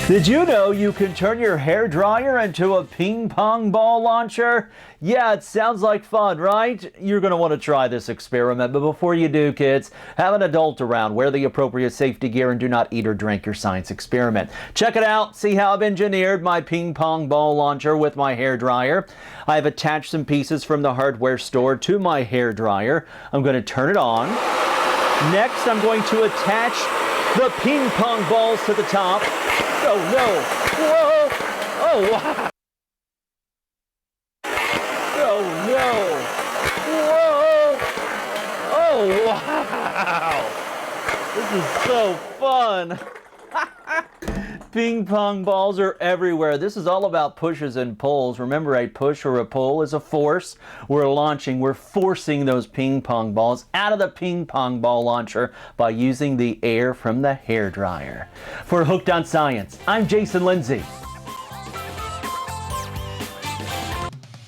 Did you know you can turn your hair dryer into a ping pong ball launcher? Yeah, it sounds like fun, right? You're going to want to try this experiment, but before you do, kids, have an adult around, wear the appropriate safety gear, and do not eat or drink your science experiment. Check it out. See how I've engineered my ping pong ball launcher with my hair dryer. I've attached some pieces from the hardware store to my hair dryer. I'm going to turn it on. Next, I'm going to attach the ping pong balls to the top. Oh no! Whoa! Oh wow! Oh no! Whoa! Oh wow! This is so fun! Ping pong balls are everywhere. This is all about pushes and pulls. Remember, a push or a pull is a force. We're forcing those ping pong balls out of the ping pong ball launcher by using the air from the hair dryer. For Hooked on Science, I'm Jason Lindsay.